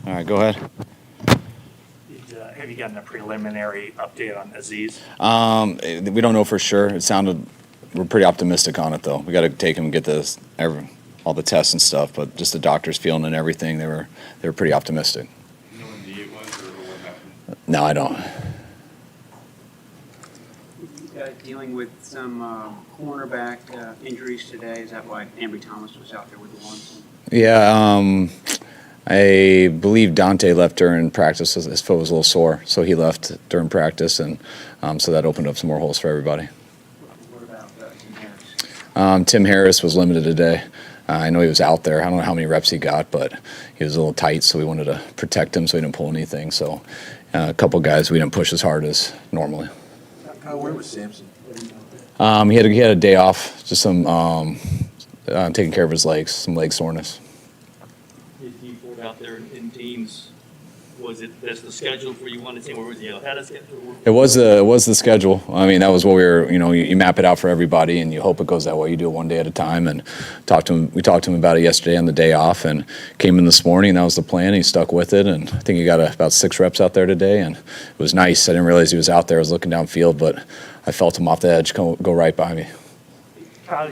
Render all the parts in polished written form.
All right, go ahead. Have you gotten a preliminary update on Aziz? We don't know for sure. We're pretty optimistic on it, though. We got to take him and get all the tests and stuff, but just the doctor's feeling and everything, they were pretty optimistic. You know when the date was or what happened? No, I don't. Dealing with some cornerback injuries today. Is that why Ambry Thomas was out there with the ones? Yeah, I believe Dante left during practice. His foot was a little sore, so he left during practice, and so that opened up some more holes for everybody. What about Tim Harris? Tim Harris was limited today. I know he was out there. I don't know how many reps he got, but he was a little tight, so we wanted to protect him so he didn't pull anything. So a couple guys we didn't push as hard as normally. Where was Samson? He had a day off, just some taking care of his legs, some leg soreness. You pulled out there in teams. Was it that's the schedule for you wanted to say, or was you had a schedule? It was the schedule. I mean, that was what we were. You map it out for everybody, and you hope it goes that way. You do it one day at a time. And we talked to him about it yesterday on the day off, and came in this morning. That was the plan. He stuck with it, and I think he got about 6 reps out there today, and it was nice. I didn't realize he was out there. I was looking downfield, but I felt him off the edge go right by me. Kyle,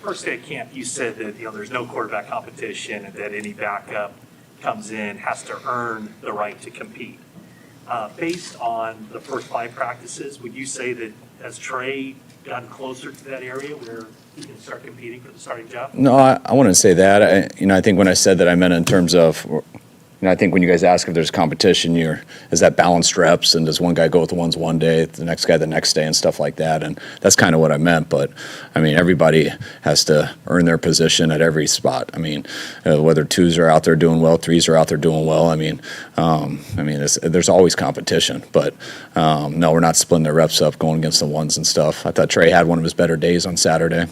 first day of camp, you said that there's no quarterback competition and that any backup comes in has to earn the right to compete. Based on the first 5 practices, would you say that has Trey gotten closer to that area where he can start competing for the starting job? No, I wouldn't say that. I think when I said that, I meant in terms of. I think when you guys ask if there's competition, is that balanced reps, and does one guy go with the ones one day, the next guy the next day, and stuff like that, and that's kind of what I meant. But I mean, everybody has to earn their position at every spot. I mean, whether 2s are out there doing well, 3s are out there doing well. I mean, there's always competition, but no, we're not splitting their reps up going against the 1s and stuff. I thought Trey had one of his better days on Saturday.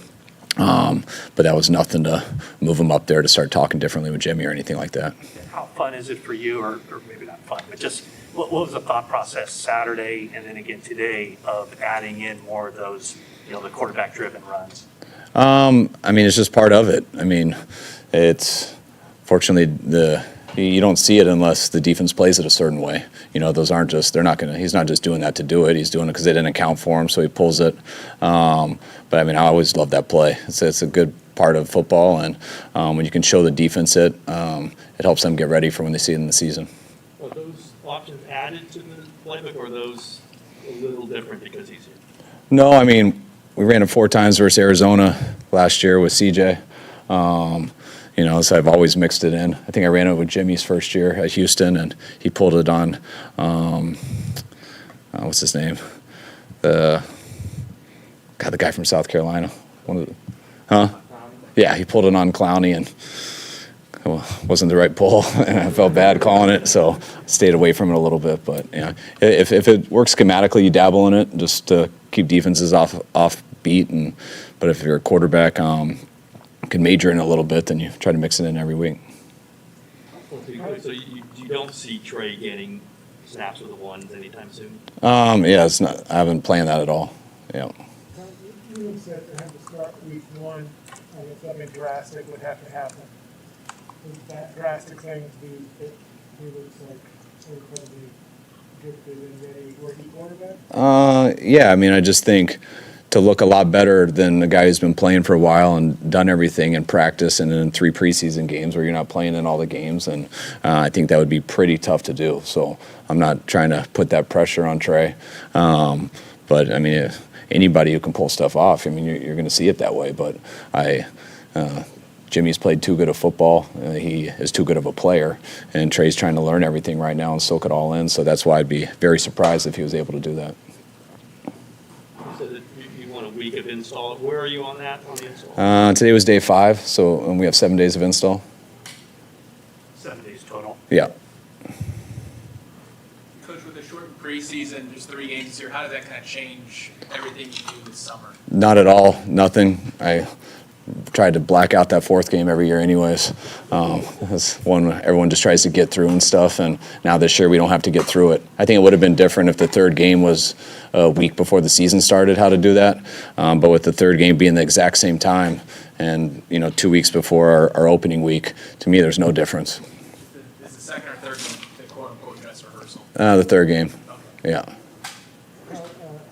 But that was nothing to move him up there to start talking differently with Jimmy or anything like that. How fun is it for you, or maybe not fun, but just what was the thought process Saturday and then again today of adding in more of those, the quarterback-driven runs? It's just part of it. I mean, it's fortunately you don't see it unless the defense plays it a certain way. Those aren't just he's not just doing that to do it. He's doing it because they didn't account for him, so he pulls it. But I mean, I always love that play. It's a good part of football, and when you can show the defense it helps them get ready for when they see it in the season. Are those options added to the playbook, or are those a little different because he's here? No, I mean, we ran it 4 times versus Arizona last year with CJ. So I've always mixed it in. I think I ran it with Jimmy's first year at Houston, and he pulled it on, what's his name? The guy from South Carolina. Yeah, he pulled it on Clowney, and wasn't the right pull, and I felt bad calling it, so stayed away from it a little bit. But yeah, if it works schematically, you dabble in it just to keep defenses off beat. But if you're a quarterback, can major in a little bit, then you try to mix it in every week. So you don't see Trey getting snaps with the 1s anytime soon? Yeah, it's not. I haven't planned that at all. Yeah. You said to have to start week 1, and if something drastic would have to happen. Is that drastic thing to be that he looks like incredibly gifted and ready working quarterback? Yeah, I just think to look a lot better than the guy who's been playing for a while and done everything in practice and in 3 preseason games where you're not playing in all the games, and I think that would be pretty tough to do. So I'm not trying to put that pressure on Trey, but if anybody who can pull stuff off, you're going to see it that way. But Jimmy's played too good of football. He is too good of a player, and Trey's trying to learn everything right now and soak it all in. So that's why I'd be very surprised if he was able to do that. So that you want a week of install. Where are you on that, on the install? Today was day 5, and we have 7 days of install. 7 days total. Yeah. Coach, with a shortened preseason, just 3 games here, how does that kind of change everything you do this summer? Not at all. Nothing. I tried to black out that 4th game every year anyways. That's one everyone just tries to get through and stuff, and now this year we don't have to get through it. I think it would have been different if the 3rd game was a week before the season started, how to do that. But with the 3rd game being the exact same time and 2 weeks before our opening week, to me there's no difference. Is the 2nd or 3rd The third game, yeah.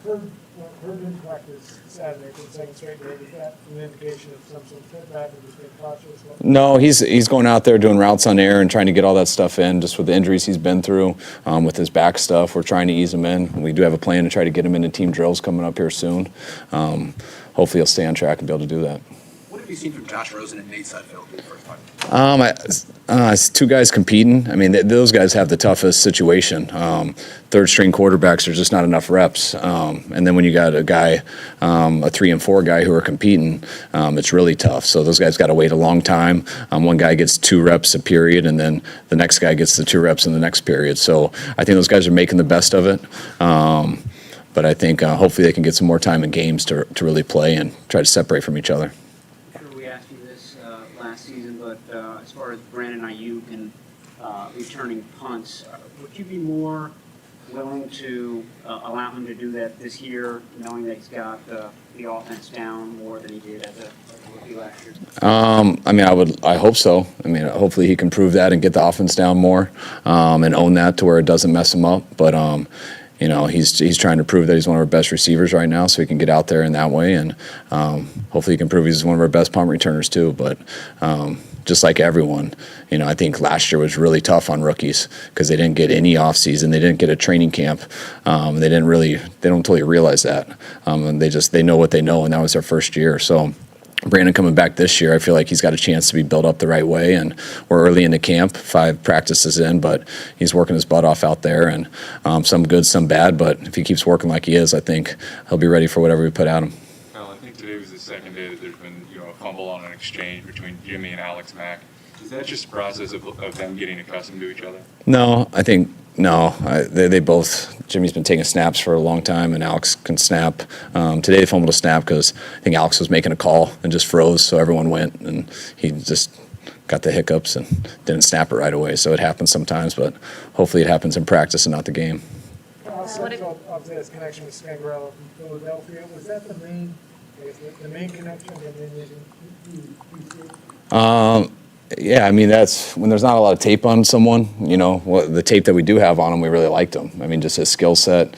Herb didn't practice Saturday for the second straight game. Is that an indication of some sort of setback or just being cautious? No, he's going out there doing routes on air and trying to get all that stuff in. Just with the injuries he's been through, with his back stuff, we're trying to ease him in. We do have a plan to try to get him into team drills coming up here soon. Hopefully he'll stay on track and be able to do that. What have you seen from Josh Rosen and Nate Sudfeld in the first time? It's two guys competing. I mean, those guys have the toughest situation. Third string quarterbacks are just not enough reps. And then when you got a guy, a 3 and 4 guy who are competing, it's really tough. So those guys got to wait a long time. One guy gets 2 reps a period, and then the next guy gets the 2 reps in the next period. So I think those guys are making the best of it. But I think hopefully they can get some more time in games to really play and try to separate from each other. I'm sure we asked you this last season, but as far as Brandon Ayuk and returning punts, would you be more willing to allow him to do that this year, knowing that he's got the offense down more than he did as a rookie last year? I mean, I hope so. I mean, hopefully he can prove that and get the offense down more, and own that to where it doesn't mess him up. But you know, he's trying to prove that he's one of our best receivers right now, so he can get out there in that way, and hopefully he can prove he's one of our best punt returners too. But just like everyone, you know, I think last year was really tough on rookies because they didn't get any offseason, they didn't get a training camp, they don't totally realize that, and they know what they know, and that was their first year. So Brandon coming back this year, I feel like he's got a chance to be built up the right way, and we're early into camp, 5 practices in, but he's working his butt off out there, and some good, some bad, but if he keeps working like he is, I think he'll be ready for whatever we put at him. Well, I think today was the second day that there's been, a fumble on an exchange between Jimmy and Alex Mack. Is that just a process of them getting accustomed to each other? No, I think they both. Jimmy's been taking snaps for a long time, and Alex can snap. Today they fumbled a snap because I think Alex was making a call and just froze, so everyone went, and he just got the hiccups and didn't snap it right away. So it happens sometimes, but hopefully it happens in practice and not the game. Obviously, his connection with Scangarello from Philadelphia, was that the main connection? Yeah, I mean, that's when there's not a lot of tape on someone, the tape that we do have on him, we really liked him. I mean, just his skill set,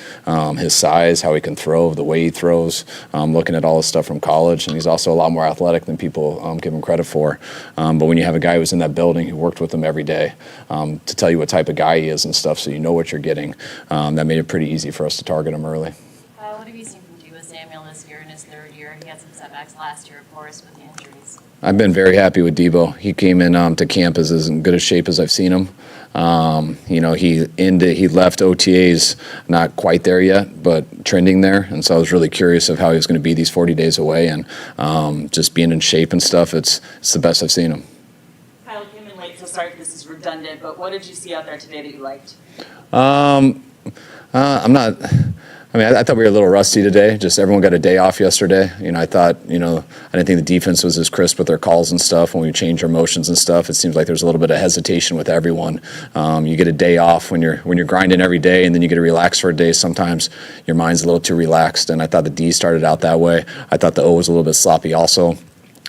his size, how he can throw, the way he throws, looking at all his stuff from college. And he's also a lot more athletic than people give him credit for. But when you have a guy who's in that building, who worked with him every day, to tell you what type of guy he is and stuff, so you know what you're getting, that made it pretty easy for us to target him early. What have you seen from Debo Samuel this year in his 3rd year? He had some setbacks last year, of course, with the injuries. I've been very happy with Debo. He came in to camp as in good a shape as I've seen him. He left OTAs not quite there yet, but trending there. And so I was really curious of how he was going to be these 40 days away, and just being in shape and stuff. It's the best I've seen him. Kyle came in late, so sorry if this is redundant, but what did you see out there today that you liked? I thought we were a little rusty today. Just everyone got a day off yesterday. I thought, I didn't think the defense was as crisp with their calls and stuff when we changed our motions and stuff. It seems like there's a little bit of hesitation with everyone. You get a day off when you're grinding every day, and then you get to relax for a day. Sometimes your mind's a little too relaxed, and I thought the D started out that way. I thought the O was a little bit sloppy also.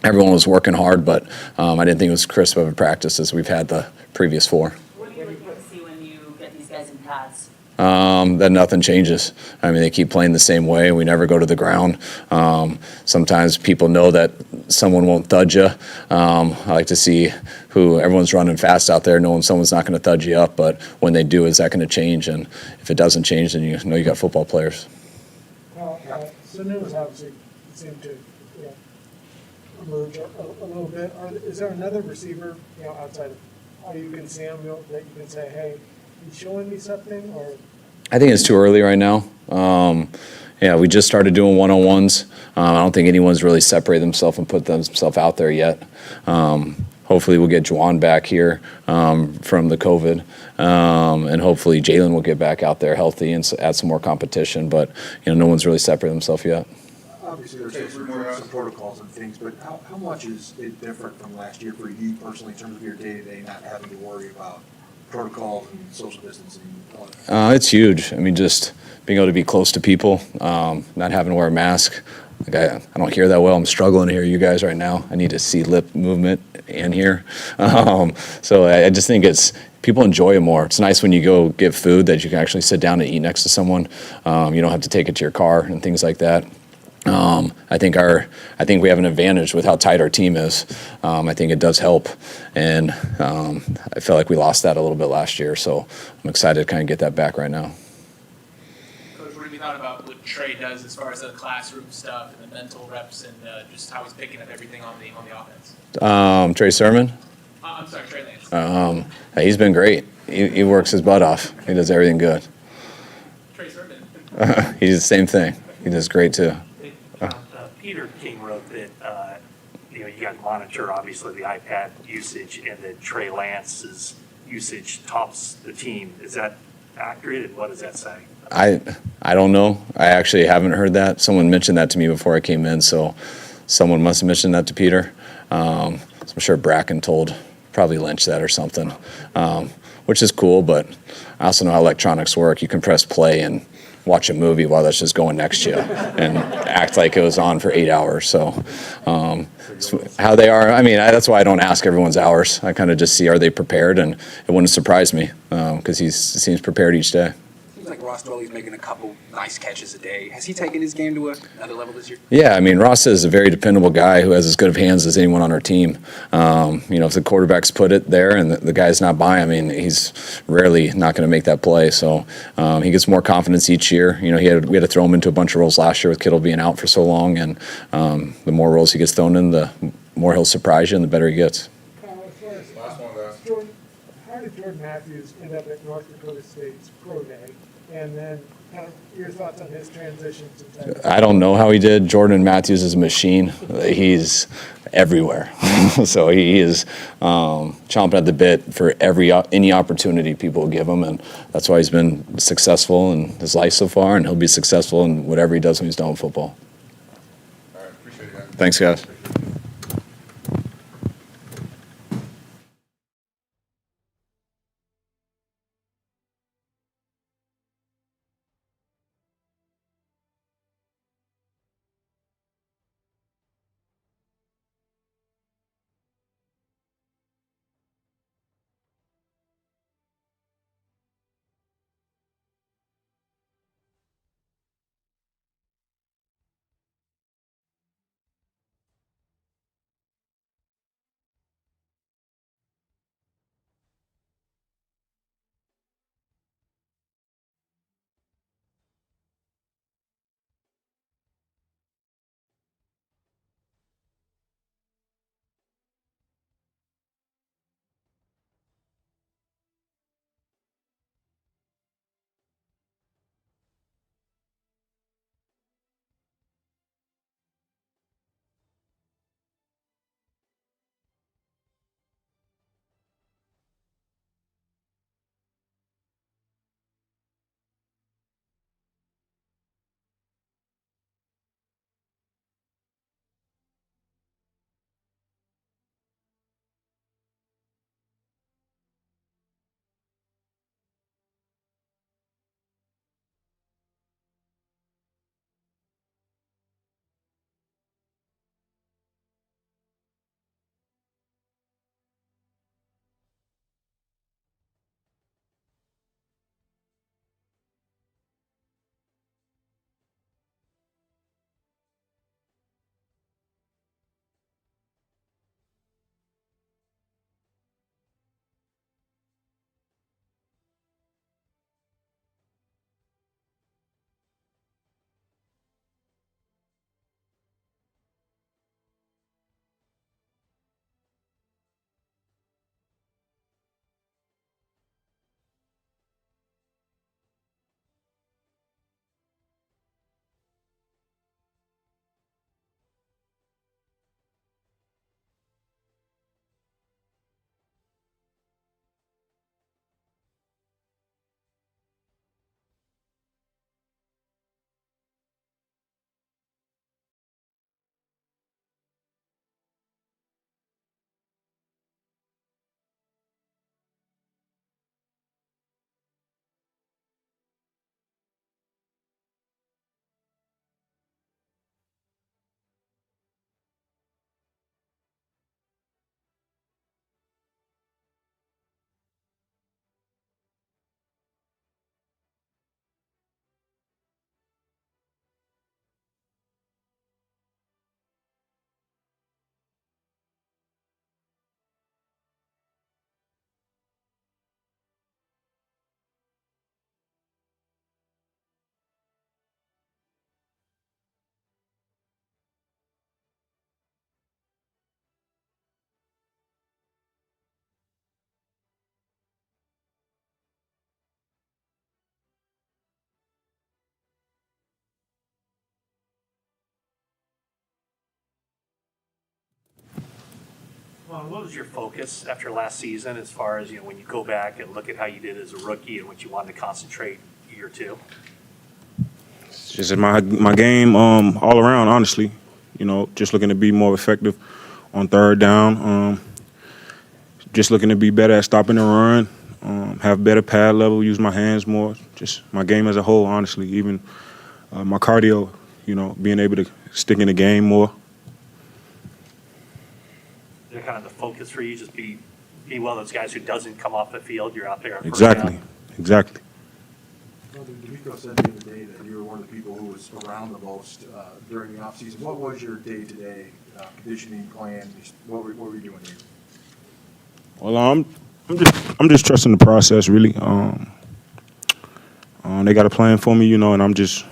Everyone was working hard, but I didn't think it was crisp of a practice as we've had the previous 4. What do you look to see when you get these guys in pads? That nothing changes. I mean, they keep playing the same way. We never go to the ground. Sometimes people know that someone won't thud you. I like to see who everyone's running fast out there, knowing someone's not going to thud you up. But when they do, is that going to change? And if it doesn't change, then you know you got football players. Sanu has obviously seemed to emerge a little bit. Is there another receiver, outside of Ayuk and Samuel, that you can say, hey, he's showing me something? Or I think it's too early right now. We just started doing one-on-ones. I don't think anyone's really separated themselves and put themselves out there yet. Hopefully we'll get Juwan back here from the COVID, and hopefully Jalen will get back out there healthy and add some more competition. But no one's really separated themselves yet. Obviously, there's some protocols and things, but how much is it different from last year for you personally in terms of your day-to-day, not having to worry about protocols and social distancing? It's huge. I mean, just being able to be close to people, not having to wear a mask. Like I don't hear that well. I'm struggling to hear you guys right now. I need to see lip movement and hear. So I just think it's people enjoy it more. It's nice when you go get food that you can actually sit down and eat next to someone. You don't have to take it to your car and things like that. I think we have an advantage with how tight our team is. I think it does help, and I feel like we lost that a little bit last year. So I'm excited to kind of get that back right now. Coach, what have you thought about what Trey does as far as the classroom stuff and the mental reps and just how he's picking up everything on the offense? Trey Sermon, I'm sorry, Trey Lance. he's been great. He works his butt off. He does everything good. Trey Sermon. He does the same thing. He does great too. Peter King wrote that, you guys monitor obviously the iPad usage and that Trey Lance's usage tops the team. Is that accurate, and what does that say? I don't know. I actually haven't heard that. Someone mentioned that to me before I came in, so someone must have mentioned that to Peter. So I'm sure Bracken told probably Lynch that or something, which is cool, but I also know how electronics work. You can press play and watch a movie while that's just going next to you and act like it was on for 8 hours. So how they are, I mean, that's why I don't ask everyone's hours. I kind of just see, are they prepared? And it wouldn't surprise me because he seems prepared each day. Seems like Ross Dwelly's making a couple nice catches a day. Has he taken his game to another level this year? Yeah, I mean, Ross is a very dependable guy who has as good of hands as anyone on our team. If the quarterback's put it there and the guy's not by, I mean, he's rarely not going to make that play. So he gets more confidence each year. We had to throw him into a bunch of roles last year with Kittle being out for so long, and the more roles he gets thrown in, the more he'll surprise you and the better he gets. Last one, Jordan, how did Jordan Matthews end up at North Dakota State's pro day? And then kind of your thoughts on his transition to Texas? I don't know how he did. Jordan Matthews is a machine. He's everywhere. So he is chomping at the bit for any opportunity people will give him, and that's why he's been successful in his life so far, and he'll be successful in whatever he does when he's done with football. All right, appreciate it, guys. Thanks, guys. What was your focus after last season as far as, when you go back and look at how you did as a rookie and what you wanted to concentrate year two? It's just my game all around, honestly. Just looking to be more effective on third down. Just looking to be better at stopping the run, have better pad level, use my hands more. Just my game as a whole, honestly. Even my cardio, being able to stick in the game more. Is that kind of the focus for you? Just be one of those guys who doesn't come off the field. You're out there on first Exactly. down. Exactly. Well, D'Amico said the other day that you were one of the people who was around the most during the offseason. What was your day-to-day conditioning plan? What were you doing here? Well, I'm just trusting the process, really. They got a plan for me, and I'm just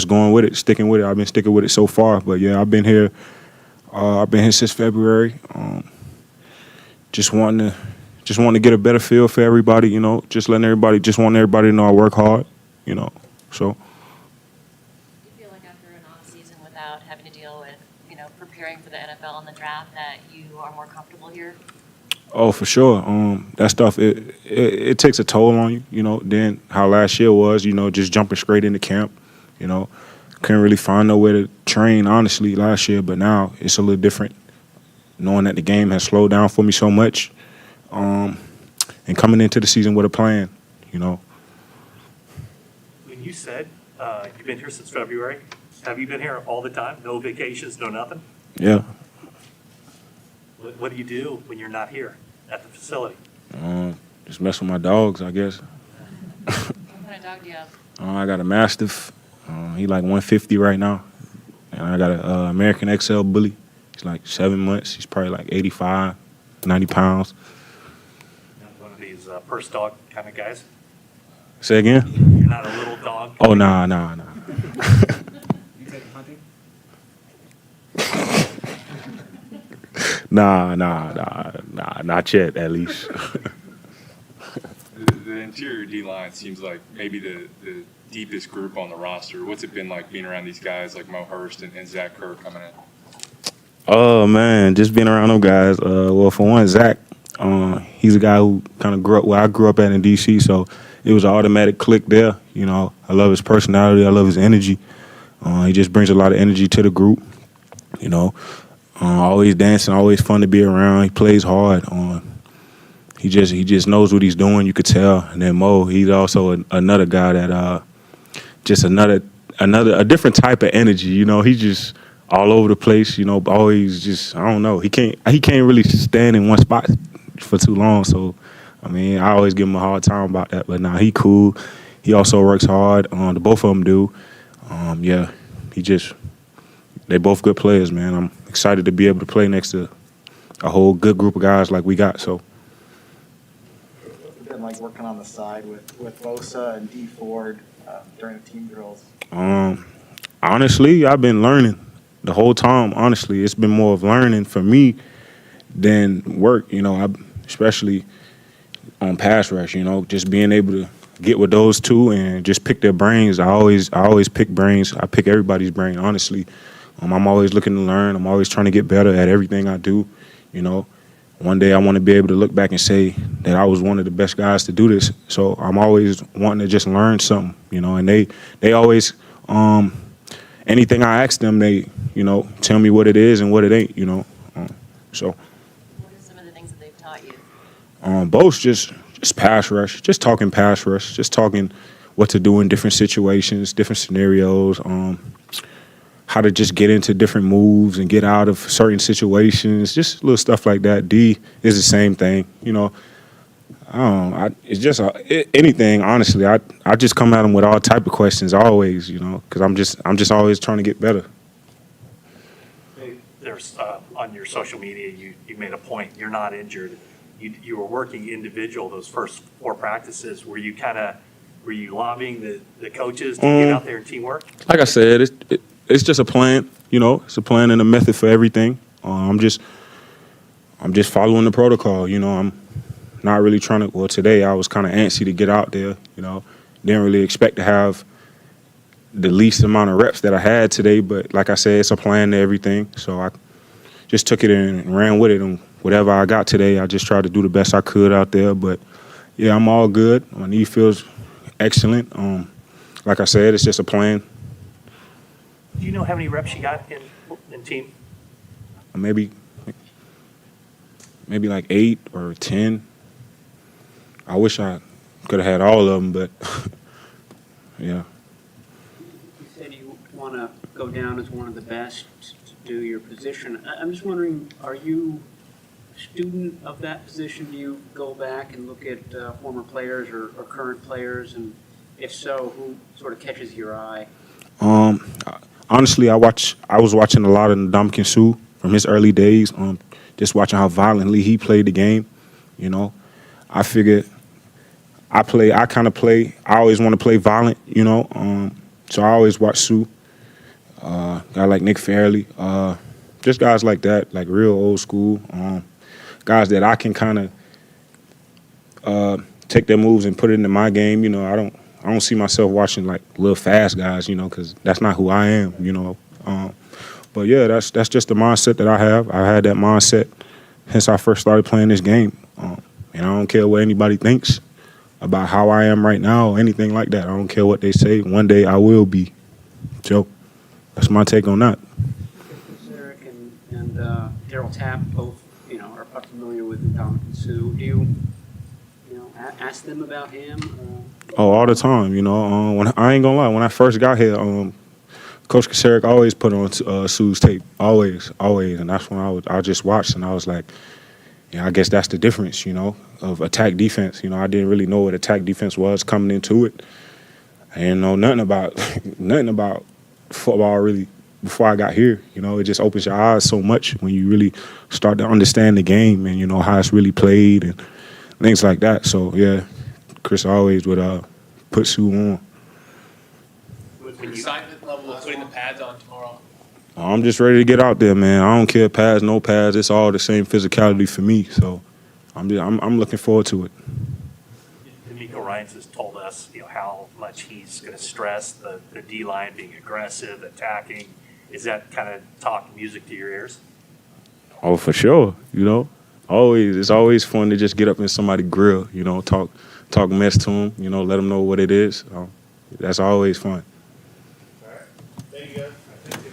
going with it, sticking with it. I've been sticking with it so far, but yeah, I've been here since February. Just wanting to get a better feel for everybody, just wanting everybody to know I work hard, so. Do you feel like after an off season without having to deal with, preparing for the NFL and the draft that you are more comfortable here? Oh, for sure. That stuff, it takes a toll on you, than how last year was, just jumping straight into camp, Couldn't really find nowhere to train, honestly, last year, but now it's a little different, knowing that the game has slowed down for me so much, and coming into the season with a plan, When you said you've been here since February, have you been here all the time? No vacations, no nothing? Yeah. What do you do when you're not here at the facility? Just mess with my dogs, I guess. What kind of dog do you have? I got a Mastiff. He like 150 right now. And I got an American XL Bully. He's like 7 months. He's probably like 85, 90 pounds. One of these purse dog kind of guys? Say again? You're not a little dog? Oh, nah. You take hunting? Nah, not yet, at least. The interior D-line seems like maybe the deepest group on the roster. What's it been like being around these guys like Mo Hurst and Zach Kerr coming in? Oh, man, just being around them guys. Well, for one, Zach, he's a guy who kind of grew up where I grew up at in D.C., so it was an automatic click there. I love his personality. I love his energy. He just brings a lot of energy to the group, Always dancing, always fun to be around. He plays hard. He just knows what he's doing. You could tell. And then Mo, he's also another guy that just a different type of energy. He's just all over the place. Always just I don't know. He can't really stand in one spot for too long. So I always give him a hard time about that. But nah, he cool. He also works hard. The both of them do. Yeah, they both good players, man. I'm excited to be able to play next to a whole good group of guys like we got. So. What's it been like working on the side with Bosa and D Ford during the team drills? Honestly, I've been learning the whole time. Honestly, it's been more of learning for me than work. Especially on pass rush. Just being able to get with those two and just pick their brains. I always pick brains. I pick everybody's brain. Honestly, I'm always looking to learn. I'm always trying to get better at everything I do. One day I want to be able to look back and say that I was one of the best guys to do this. So I'm always wanting to just learn something, and they always, anything I ask them, they, tell me what it is and what it ain't, so. What are some of the things that they've taught you? Both just pass rush, just talking pass rush, just talking what to do in different situations, different scenarios, how to just get into different moves and get out of certain situations, just little stuff like that. D is the same thing, it's just anything. Honestly, I just come at them with all type of questions always, because I'm just always trying to get better. There's on your social media, you made a point. You're not injured. You were working individual those first 4 practices. Were you lobbying the coaches to get out there and teamwork? Like I said, it's just a plan, it's a plan and a method for everything. I'm just following the protocol, I'm not really trying to, well, today I was kind of antsy to get out there, didn't really expect to have the least amount of reps that I had today, but like I said, it's a plan to everything. So I just took it and ran with it and whatever I got today, I just tried to do the best I could out there. But yeah, I'm all good. My knee feels excellent. Like I said, it's just a plan. Do you know how many reps you got in team? Maybe like 8 or 10. I wish I could have had all of them, but yeah. You said you want to go down as one of the best to do your position. I'm just wondering, are you a student of that position? Do you go back and look at former players or current players? And if so, who sort of catches your eye? Honestly, I was watching a lot of Ndamukong Suh from his early days. Just watching how violently he played the game. You know, I figured I always want to play violent. You know, so I always watch Suh. Guy like Nick Fairley, just guys like that, like real old school. Guys that I can kind of take their moves and put it into my game. You know, I don't see myself watching like little fast guys, you know, because that's not who I am, you know. But yeah, that's just the mindset that I have. I had that mindset since I first started playing this game, and I don't care what anybody thinks about how I am right now or anything like that. I don't care what they say. One day I will be. So that's my take on that. Eric and Daryl Tapp both, are familiar with Ndamukong Suh. Do you ask them about him? Oh, all the time, you know. When I ain't gonna lie, when I first got here, Coach Kaseric always put on Sue's tape, always, and that's when I just watched and I was like, yeah, I guess that's the difference, you know, of attack defense. You know, I didn't really know what attack defense was coming into it. I didn't know nothing about football really before I got here. You know, it just opens your eyes so much when you really start to understand the game and you know how it's really played and things like that. So yeah, Chris always would put Sue on. With the excitement level of putting the pads on tomorrow. I'm just ready to get out there, man. I don't care pads, no pads. It's all the same physicality for me. So I'm looking forward to it. D'Amico Ryans has told us, how much he's going to stress the D-line being aggressive, attacking. Is that kind of talk music to your ears? Oh, for sure. You know, it's always fun to just get up in somebody's grill. You know, talk mess to them. You know, let them know what it is. That's always fun. All right. Thank you, guys. Thank you.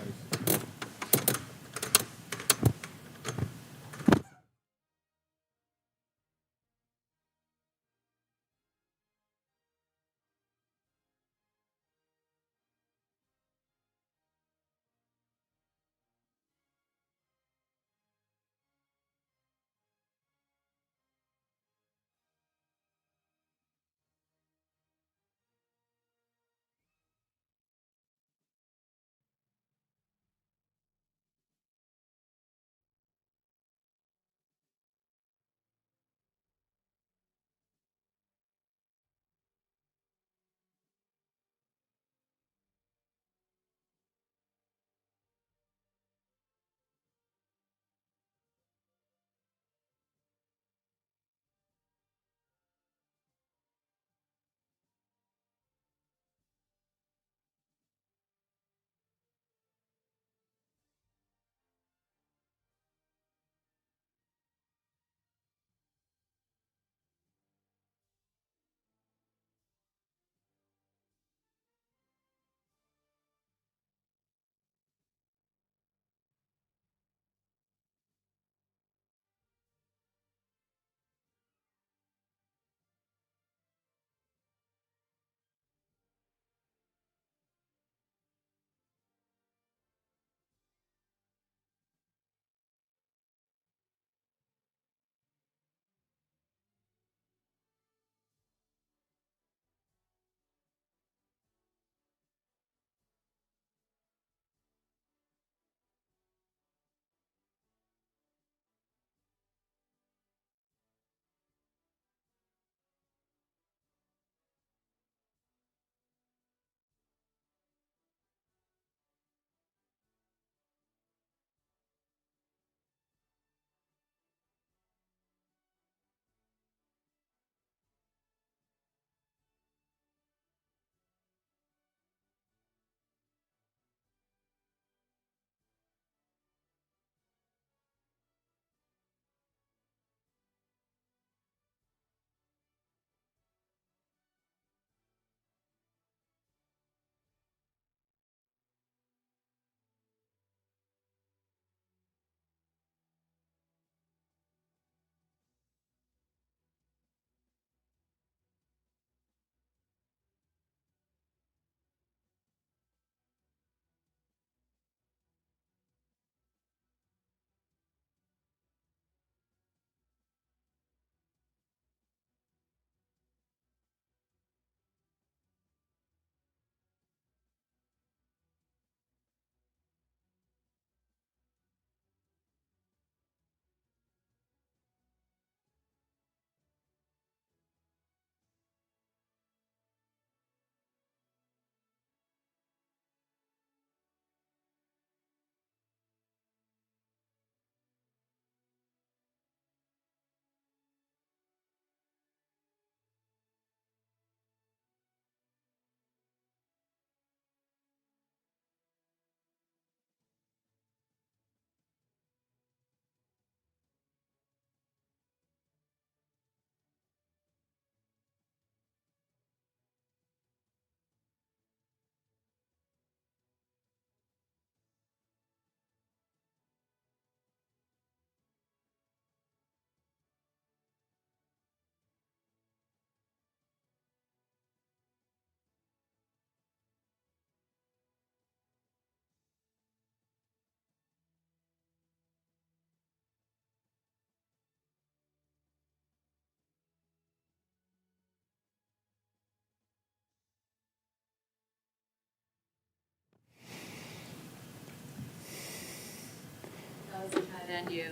end U?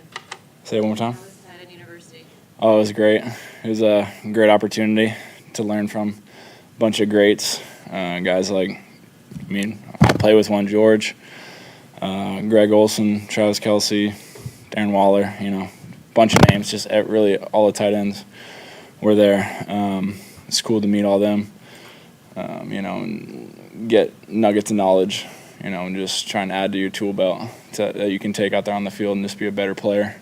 Say it one more time. How was tight end university? Oh, it was great. It was a great opportunity to learn from a bunch of greats, guys like, I play with one, George, Greg Olson, Travis Kelce, Darren Waller, bunch of names, just really all the tight ends were there. It's cool to meet all them, and get nuggets of knowledge, and just trying to add to your tool belt that you can take out there on the field and just be a better player.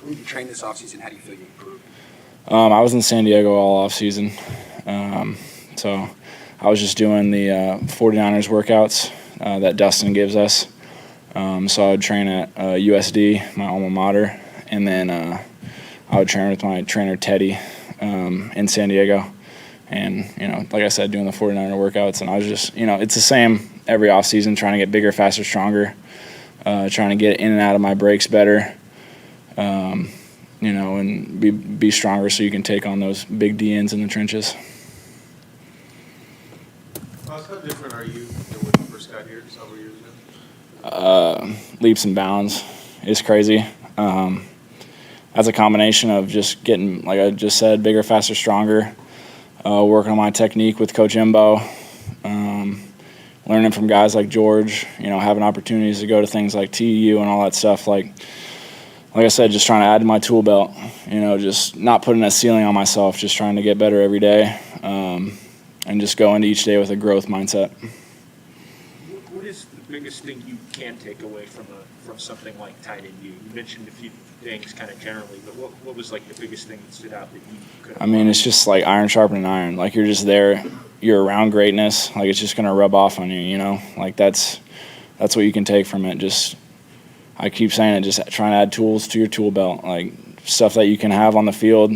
When you train this offseason, how do you feel you improved? I was in San Diego all offseason, so I was just doing the 49ers workouts that Dustin gives us. So I would train at USD, my alma mater, and then I would train with my trainer Teddy in San Diego. And, like I said, doing the 49er workouts. And I was just, it's the same every offseason, trying to get bigger, faster, stronger, trying to get in and out of my breaks better, and be stronger so you can take on those big DNs in the trenches. How different are you than when you first got here several years ago? Leaps and bounds. It's crazy. That's a combination of just getting, like I just said, bigger, faster, stronger, working on my technique with Coach Imbo, learning from guys like George, having opportunities to go to things like TU and all that stuff. Like I said, just trying to add to my tool belt, just not putting a ceiling on myself, just trying to get better every day, and just go into each day with a growth mindset. What is the biggest thing you can take away from something like tight end U? You mentioned a few things kind of generally, but what was like the biggest thing that stood out that you could? It's just like iron sharpening iron. Like you're just there, you're around greatness. Like it's just gonna rub off on you, Like that's what you can take from it. Just I keep saying it, just trying to add tools to your tool belt, like stuff that you can have on the field,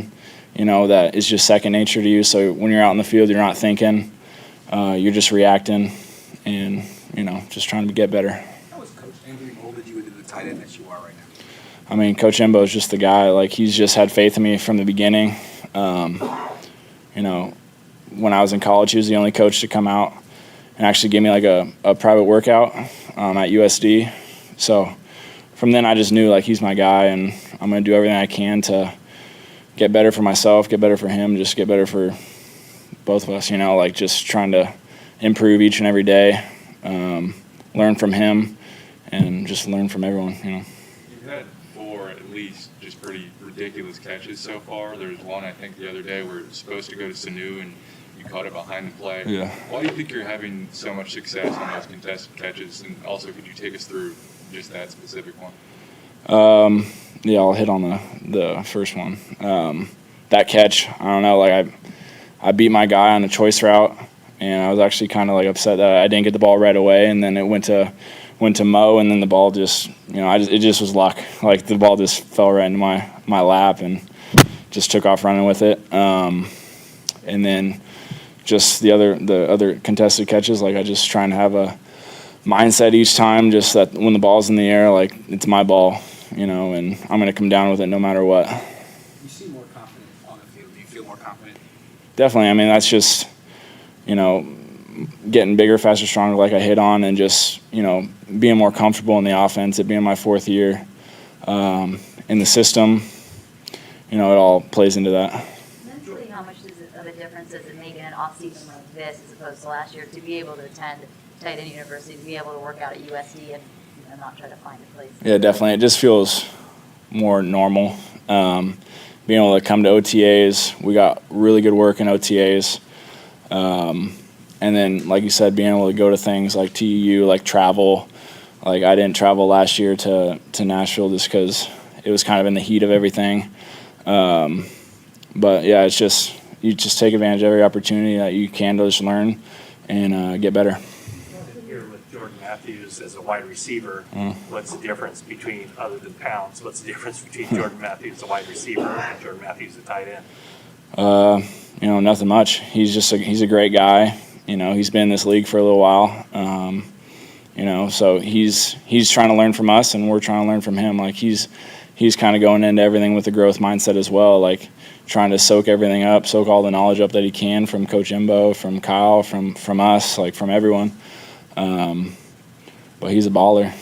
that is just second nature to you. So when you're out in the field, you're not thinking, you're just reacting, and just trying to get better. How was Coach Embo molded you into the tight end that you are right now? Coach Embo is just the guy. Like he's just had faith in me from the beginning. When I was in college, he was the only coach to come out and actually give me like a private workout at USD. So from then I just knew like he's my guy, and I'm going to do everything I can to get better for myself, get better for him, just get better for both of us, like just trying to improve each and every day, learn from him, and just learn from everyone, You've had 4 at least just pretty ridiculous catches so far. There's one, I think, the other day where it was supposed to go to Sanu and you caught it behind the play. Yeah. Why do you think you're having so much success on those contested catches? And also, could you take us through just that specific one? Yeah, I'll hit on the first one. That catch, I don't know, like I beat my guy on a choice route, and I was actually kind of like upset that I didn't get the ball right away, and then it went to Mo, and then the ball just, it just was luck. Like the ball just fell right into my lap and just took off running with it. And then just the other contested catches, like I just trying to have a mindset each time, just that when the ball's in the air, like it's my ball, and I'm going to come down with it no matter what. You seem more confident on the field. Do you feel more confident? Definitely. That's just, getting bigger, faster, stronger, like I hit on, and just, being more comfortable in the offense, it being my 4th year in the system, it all plays into that. Mentally, how much of a difference does it make in an off-season like this as opposed to last year to be able to attend tight end university, to be able to work out at USD and not try to find a place? Yeah, definitely. It just feels more normal. Being able to come to OTAs, we got really good work in OTAs. And then, like you said, being able to go to things like TU, like travel. Like I didn't travel last year to Nashville just because it was kind of in the heat of everything. But yeah, it's just, you just take advantage of every opportunity that you can to just learn and get better. Here with Jordan Matthews as a wide receiver, what's the difference between, other than pounds, what's the difference between Jordan Matthews, a wide receiver, and Jordan Matthews, a tight end? Nothing much. He's a great guy. He's been in this league for a little while. So he's trying to learn from us, and we're trying to learn from him. Like he's kind of going into everything with a growth mindset as well, like trying to soak everything up, soak all the knowledge up that he can from Coach Imbo, from Kyle, from us, like from everyone. But he's a baller.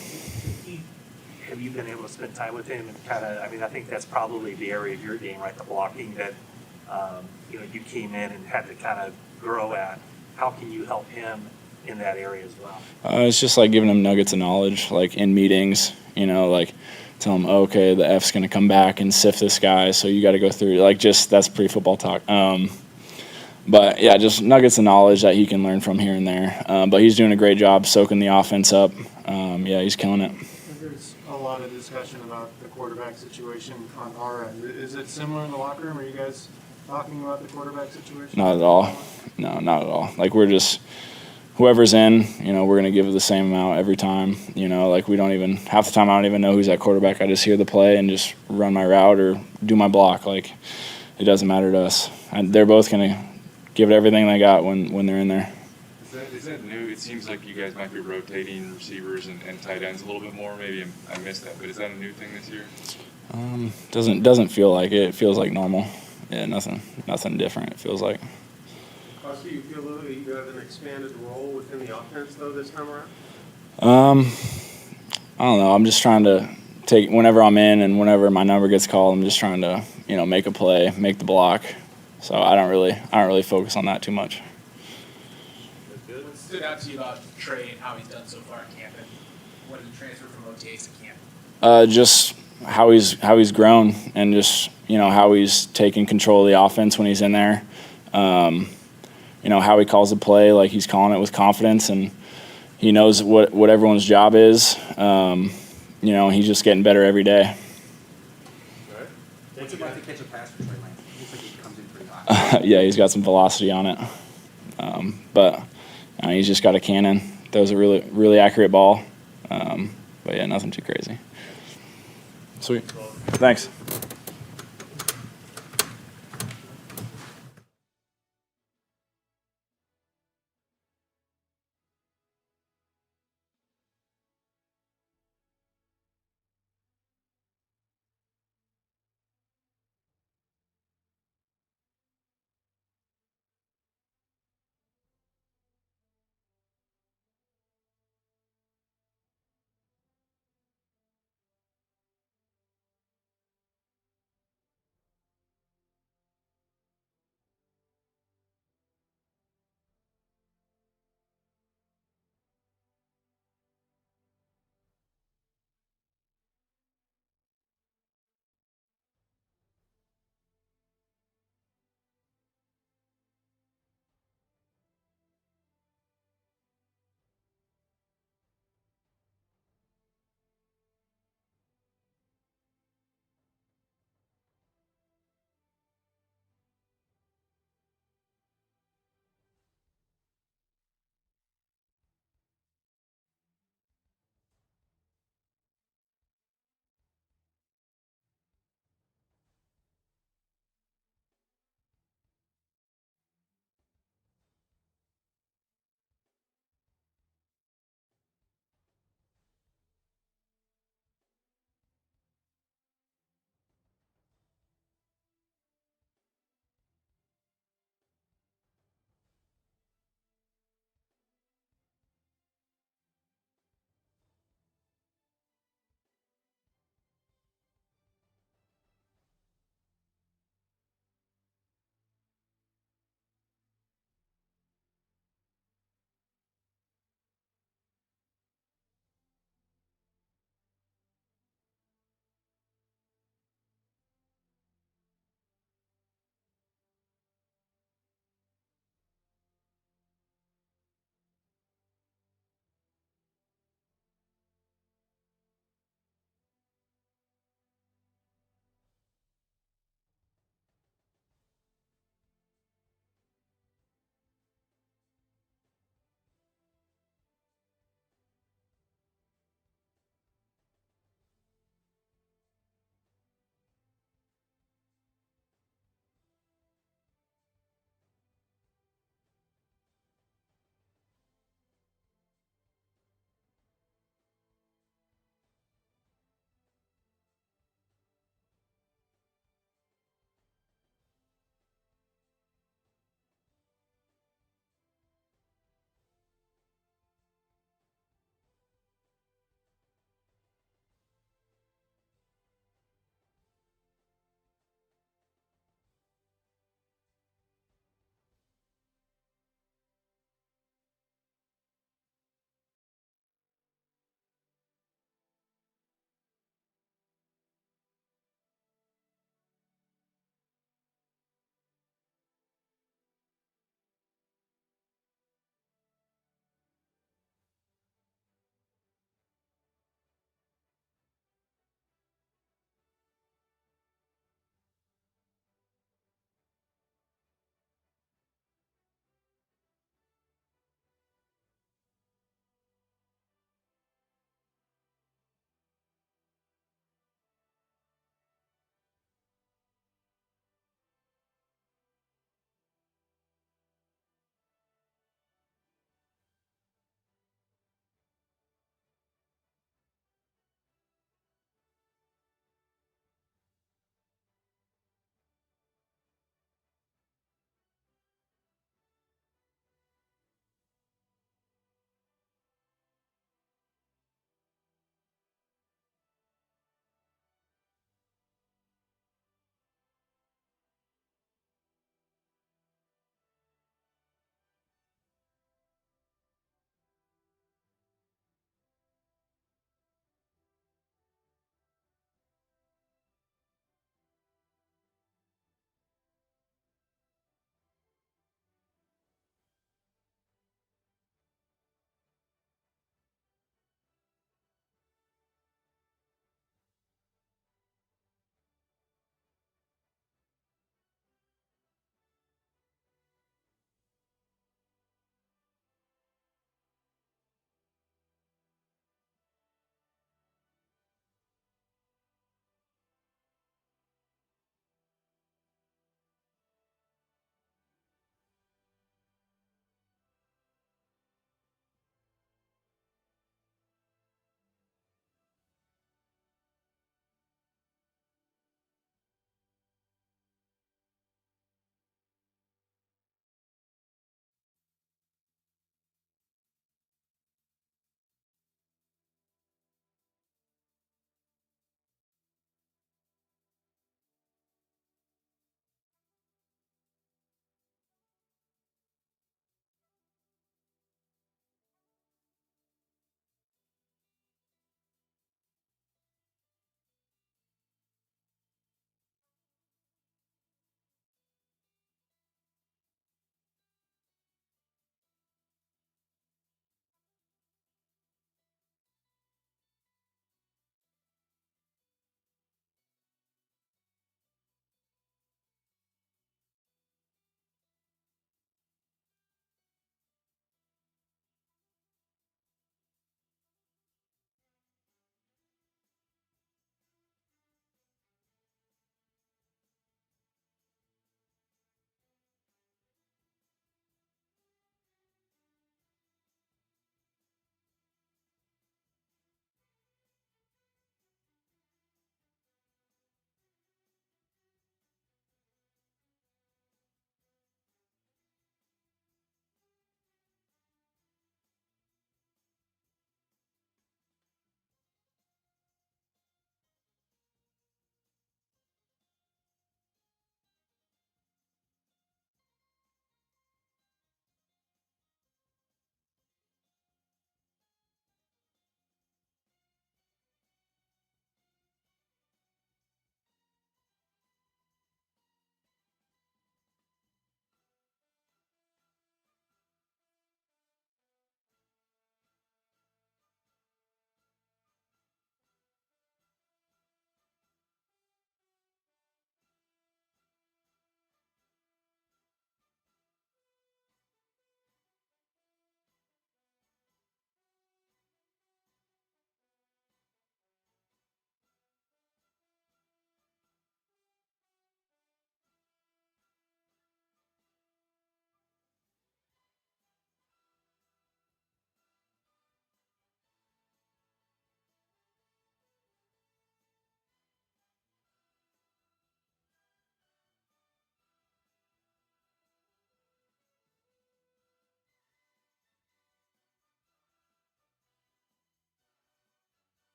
spend time with him and kind of, I mean, I think that's probably the area of your game, right? The blocking that, you know, you came in and had to kind of grow at. How can you help him in that area as well? It's just like giving him nuggets of knowledge, like in meetings, you know, like tell him, okay, the F's going to come back and sift this guy, so you got to go through, like, just that's pre-football talk. But yeah, just nuggets of knowledge that he can learn from here and there. But he's doing a great job soaking the offense up. Yeah, he's killing it. There's a lot of discussion about the quarterback situation on our end. Is it similar in the locker room? Are you guys talking about the quarterback situation? Not at all. No, not at all. Like, we're just, whoever's in, you know, we're going to give the same amount every time. You know, like, we don't even, half the time I don't even know who's at quarterback. I just hear the play and just run my route or do my block. Like, it doesn't matter to us. And they're both going to give it everything they got when they're in there. Is that new? It seems like you guys might be rotating receivers and tight ends a little bit more. Maybe I missed that, but is that a new thing this year? Doesn't feel like it. It feels like normal. Yeah, nothing different. It feels like. Also, you feel that you have an expanded role within the offense, though, this time around? I don't know. I'm just trying to take whenever I'm in and whenever my number gets called. I'm just trying to, you know, make a play, make the block. So I don't really focus on that too much. What stood out to you about Trey and how he's done so far at camp, and what did he transfer from OTAs to camp? Just how he's grown, and just, you know, how he's taking control of the offense when he's in there. You know, how he calls the play, like he's calling it with confidence, and he knows what everyone's job is. You know, he's just getting better every day. What's it like to catch a pass for Trey Lance? It looks like he comes in pretty high. Yeah, he's got some velocity on it. But he's just got a cannon. Throws a really accurate ball. But yeah, nothing too crazy. Sweet. Thanks.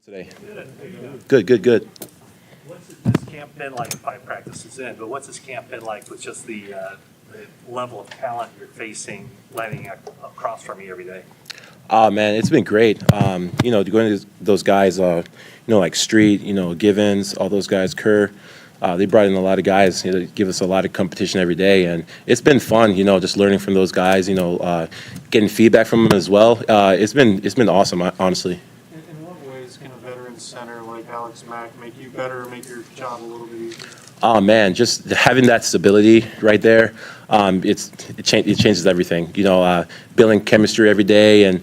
Today. Good. What's this camp been like, 5 practices in, but what's this camp been like with just the level of talent you're facing, landing across from you every day? Man, it's been great. Going to those guys, like Street, Givens, all those guys, Kerr, they brought in a lot of guys, to give us a lot of competition every day, and it's been fun, just learning from those guys, getting feedback from them as well. It's been awesome, honestly. In what ways can a veteran center like Alex Mack make you better, make your job a little bit easier? Oh man, just having that stability right there, it changes everything. Building chemistry every day, and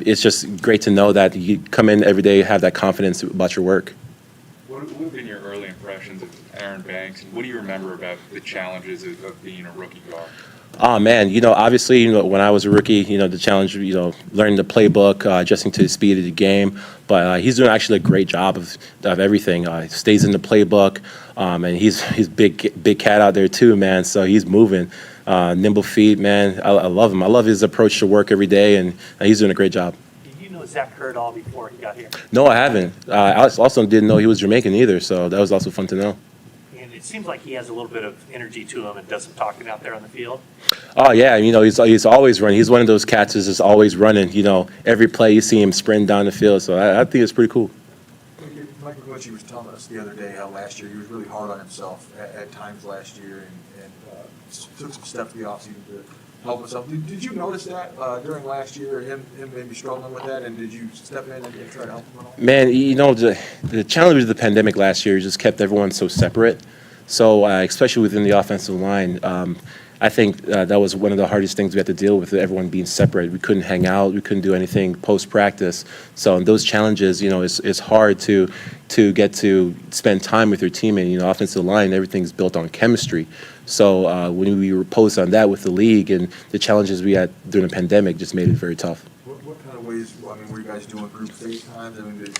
it's just great to know that you come in every day, have that confidence about your work. What have been your early impressions of Aaron Banks, and what do you remember about the challenges of being a rookie guard? Oh man, obviously, when I was a rookie, the challenge, learning the playbook, adjusting to the speed of the game. But he's doing actually a great job of everything. Stays in the playbook, and he's big cat out there too, man. So he's moving, nimble feet, man. I love him. I love his approach to work every day, and he's doing a great job. Did you know Zach Kerr at all before he got here? No, I haven't. I also didn't know he was Jamaican either, so that was also fun to know. And it seems like he has a little bit of energy to him and does some talking out there on the field. Oh yeah, he's always running. He's one of those cats that's just always running. Every play you see him sprint down the field. So I think it's pretty cool. Michael Gutierrez was telling us the other day how last year he was really hard on himself at times last year, and took some steps in the offseason to help himself. Did you notice that during last year, him maybe struggling with that, and did you step in and try to help him at all? Man, the challenge of the pandemic last year just kept everyone so separate. So especially within the offensive line, I think that was one of the hardest things we had to deal with, everyone being separate. We couldn't hang out. We couldn't do anything post-practice. So in those challenges, it's hard to get to spend time with your teammate. Offensive line, everything's built on chemistry. So when we were posed on that with the league and the challenges we had during the pandemic just made it very tough. What kind of ways, were you guys doing group FaceTimes?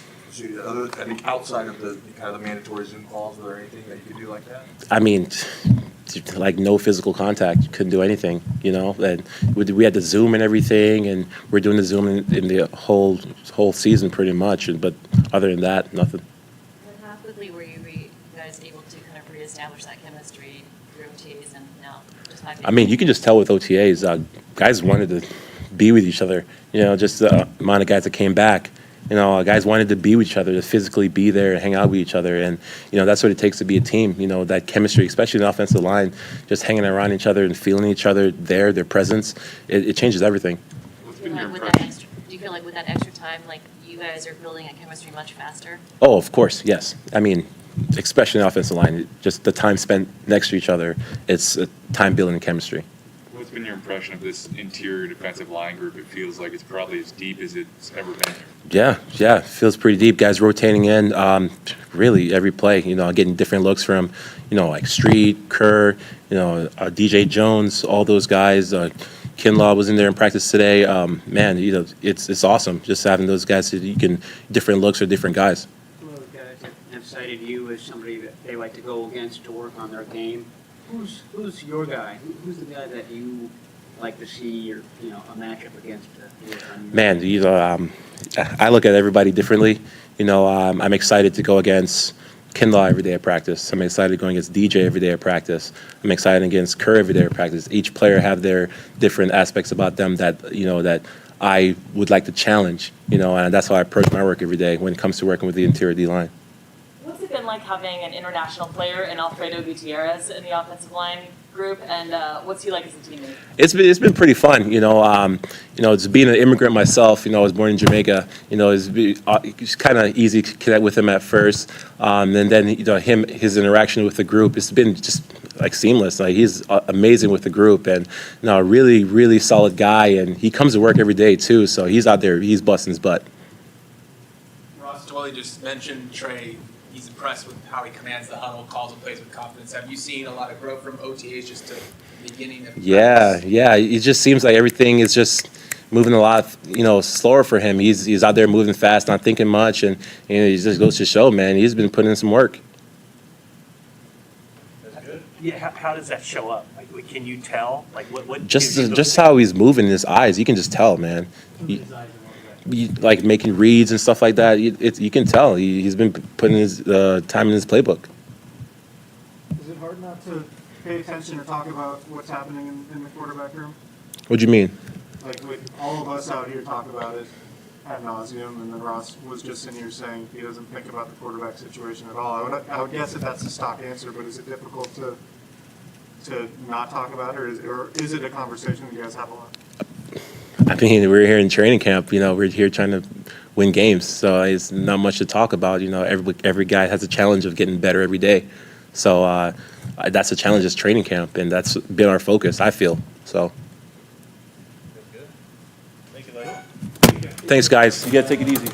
Outside of the kind of the mandatory Zoom calls, was there anything that you could do like that? I mean, like no physical contact. You couldn't do anything, And we had the Zoom and everything, and we're doing the Zoom in the whole season pretty much. But other than that, nothing. And how quickly were you guys able to kind of reestablish that chemistry through OTAs and now just 5 days? I mean, you can just tell with OTAs, guys wanted to be with each other. Just the amount of guys that came back. Guys wanted to be with each other, to physically be there and hang out with each other. And, that's what it takes to be a team, that chemistry, especially in the offensive line, just hanging around each other and feeling each other there, their presence, it changes everything. Do you feel like with that extra time, like you guys are building a chemistry much faster? Oh, of course, yes. I mean, especially in the offensive line, just the time spent next to each other, it's time building chemistry. What's been your impression of this interior defensive line group? It feels like it's probably as deep as it's ever been. Yeah, it feels pretty deep. Guys rotating in, really every play. Getting different looks from, like Street, Kerr, DJ Jones, all those guys. Kinlaw was in there in practice today. Man, it's awesome just having those guys that you can different looks or different guys. Some of those guys have cited you as somebody that they like to go against to work on their game. Who's your guy? Who's the guy that you like to see a matchup against? Man, I look at everybody differently. I'm excited to go against Kinlaw every day at practice. I'm excited going against DJ every day at practice. I'm excited against Kerr every day at practice. Each player have their different aspects about them that that I would like to challenge. And that's how I approach my work every day when it comes to working with the interior D line. What's it been like having an international player in Alfredo Gutierrez in the offensive line group, and what's he like as a teammate? It's been pretty fun, It's being an immigrant myself. I was born in Jamaica. It's kind of easy to connect with him at first, and then his interaction with the group, it's been just like seamless. Like he's amazing with the group, and a really really solid guy, and he comes to work every day too. So he's out there, he's busting his butt. Ross Dwelly just mentioned Trey. He's impressed with how he commands the huddle, calls and plays with confidence. Have you seen a lot of growth from OTAs just to the beginning of practice? Yeah. It just seems like everything is just moving a lot, slower for him. He's out there moving fast, not thinking much, and he just goes to show, man. He's been putting in some work. Yeah, how does that show up? Like, can you tell? Like, what Just how he's moving his eyes, you can just tell, man. like making reads and stuff like that. You can tell he's been putting his time in his playbook. Is it hard not to pay attention or talk about what's happening in the quarterback room? What do you mean? Like with all of us out here talk about it ad nauseum, and then Ross was just in here saying he doesn't think about the quarterback situation at all. I would guess that that's a stock answer, but is it difficult to not talk about it, or is it a conversation that you guys have a lot? I mean, we're here in training camp. We're here trying to win games, so it's not much to talk about. Every guy has a challenge of getting better every day. So that's a challenge. It's training camp, and that's been our focus, I feel. So. Thank you, Larry. Thanks, guys. You got to take it easy.